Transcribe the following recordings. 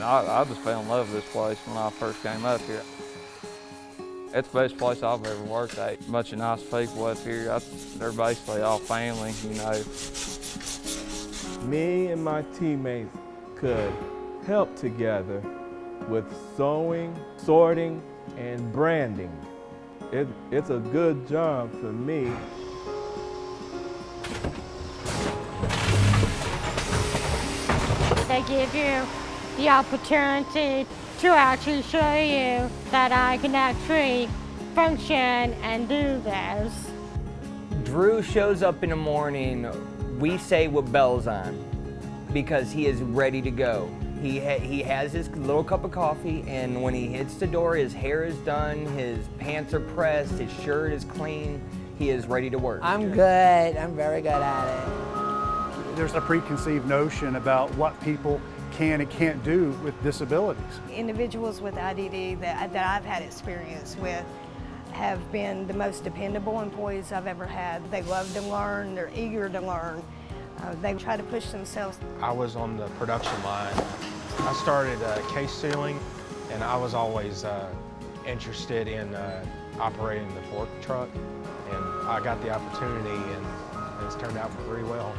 I just fell in love with this place when I first came up here. It's the best place I've ever worked at. A bunch of nice people up here. They're basically all family, you know. Me and my teammates could help together with sewing, sorting, and branding. It's a good job for me. They give you the opportunity to actually show you that I can actually function and do this. Drew shows up in the morning, we say with bells on, because he is ready to go. He has his little cup of coffee, and when he hits the door, his hair is done, his pants are pressed, his shirt is clean, he is ready to work. I'm good, I'm very good at it. There's a preconceived notion about what people can and can't do with disabilities. Individuals with IDD that I've had experience with have been the most dependable employees I've ever had. They love to learn, they're eager to learn. They try to push themselves. I was on the production line. I started case sealing, and I was always interested in operating the fork truck, and I got the opportunity, and it's turned out pretty well.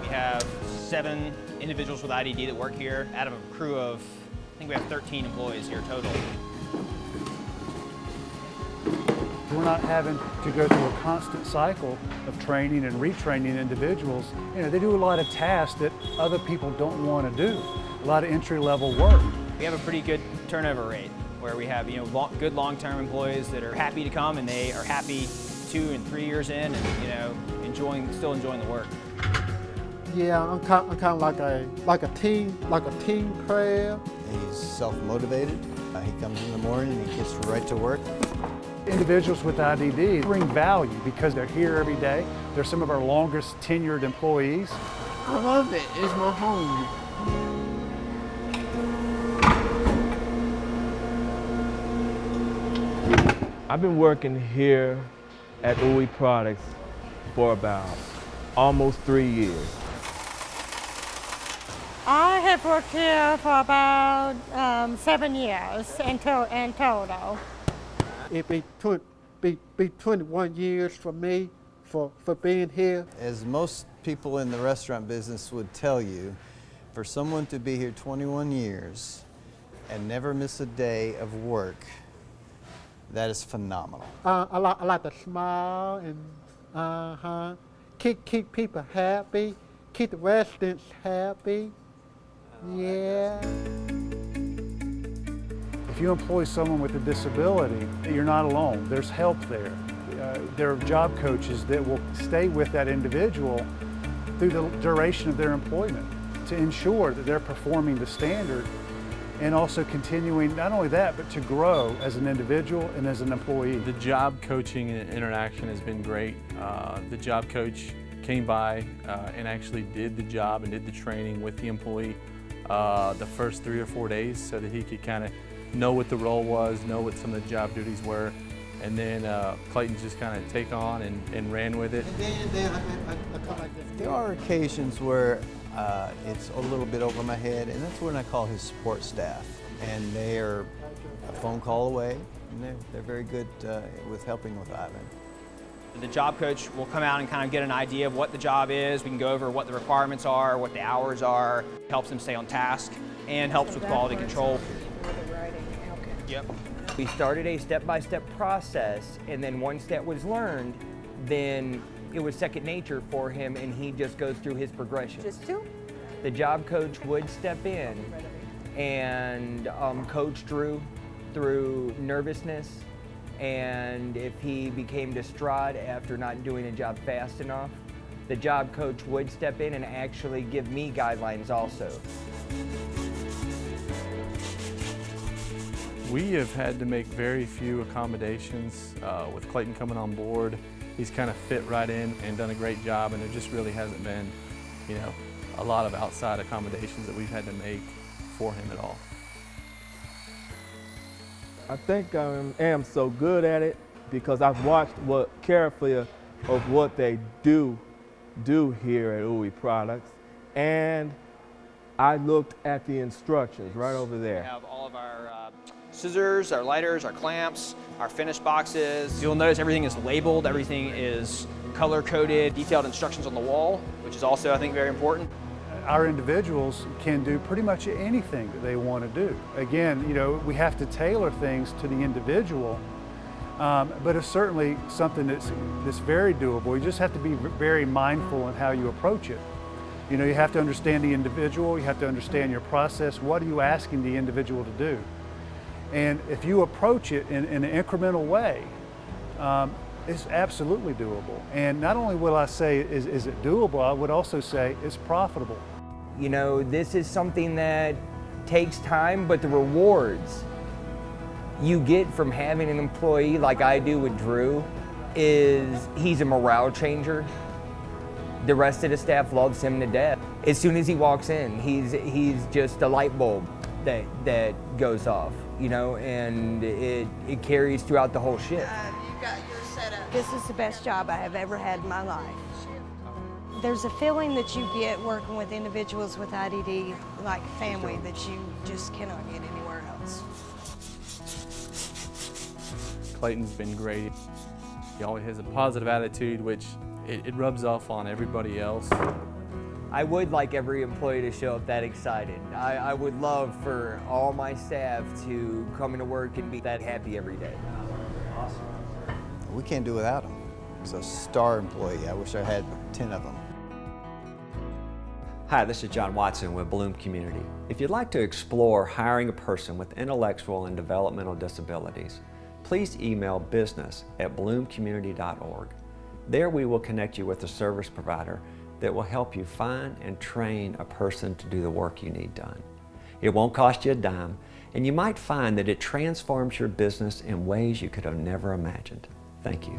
We have 7 individuals with IDD that work here out of a crew of, I think we have 13 employees here total. We're not having to go through a constant cycle of training and retraining individuals. You know, they do a lot of tasks that other people don't want to do, a lot of entry-level work. We have a pretty good turnover rate where we have, good long-term employees that are happy to come, and they are happy 2 and 3 years in, and still enjoying the work. Yeah, I'm kind of like a team player. He's self-motivated. He comes in the morning and he gets right to work. Individuals with IDD bring value because they're here every day. They're some of our longest tenured employees. I love it. It's my home. I've been working here at OE Products for about almost 3 years. I have worked here for about 7 years in total. It'd be 21 years for me for being here. As most people in the restaurant business would tell you, for someone to be here 21 years and never miss a day of work, that is phenomenal. I like to smile and keep people happy, keep the residents happy. Yeah. If you employ someone with a disability, you're not alone. There's help there. There are job coaches that will stay with that individual through the duration of their employment to ensure that they're performing the standard and also continuing, not only that, but to grow as an individual and as an employee. The job coaching and interaction has been great. The job coach came by and actually did the job and did the training with the employee the first 3 or 4 days so that he could kind of know what the role was, know what some of the job duties were, and then Clayton just kind of take on and ran with it. There are occasions where it's a little bit over my head, and that's when I call his support staff. And they are a phone call away, and they're very good with helping with Ivan. The job coach will come out and kind of get an idea of what the job is. We can go over what the requirements are, what the hours are, helps them stay on task, and helps with quality control. Yep. We started a step-by-step process, and then once that was learned, then it was second nature for him, and he just goes through his progression. Just 2? The job coach would step in and coach Drew through nervousness, and if he became distraught after not doing a job fast enough, the job coach would step in and actually give me guidelines also. We have had to make very few accommodations with Clayton coming on board. He's kind of fit right in and done a great job, and there just really hasn't been, a lot of outside accommodations that we've had to make for him at all. I think I am so good at it because I've watched carefully of what they do here at OE Products, and I looked at the instructions right over We there. have all of our scissors, our lighters, our clamps, our finish boxes. You'll notice everything is labeled, everything is color-coded, detailed instructions on the wall, which is also, I think, very important. Our individuals can do pretty much anything that they want to do. Again, you know, we have to tailor things to the individual, but it's certainly something that's very doable. You just have to be very mindful in how you approach it. You know, you have to understand the individual, you have to understand your process. What are you asking the individual to do? And if you approach it in an incremental way, it's absolutely doable. And not only will I say, is it doable, I would also say it's profitable. You know, this is something that takes time, but the rewards you get from having an employee like I do with Drew is he's a morale changer. The rest of the staff loves him to death. As soon as he walks in, he's just a light bulb that goes off, you know, and it carries throughout the whole shift. You got your setup. This is the best job I have ever had in my life. There's a feeling that you get working with individuals with IDD like family that you just cannot get anywhere else. Clayton's been great. He always has a positive attitude, which it rubs off on everybody else. I would like every employee to show up that excited. I would love for all my staff to come into work and be that happy every day. Awesome. We can't do without him. He's a star employee. I wish I had 10 of them. Hi, this is John Watson with Bloom Community. If you'd like to explore hiring a person with intellectual and developmental disabilities, please email business@bloomcommunity.org. There we will connect you with a service provider that will help you find and train a person to do the work you need done. It won't cost you a dime, and you might find that it transforms your business in ways you could have never imagined. Thank you.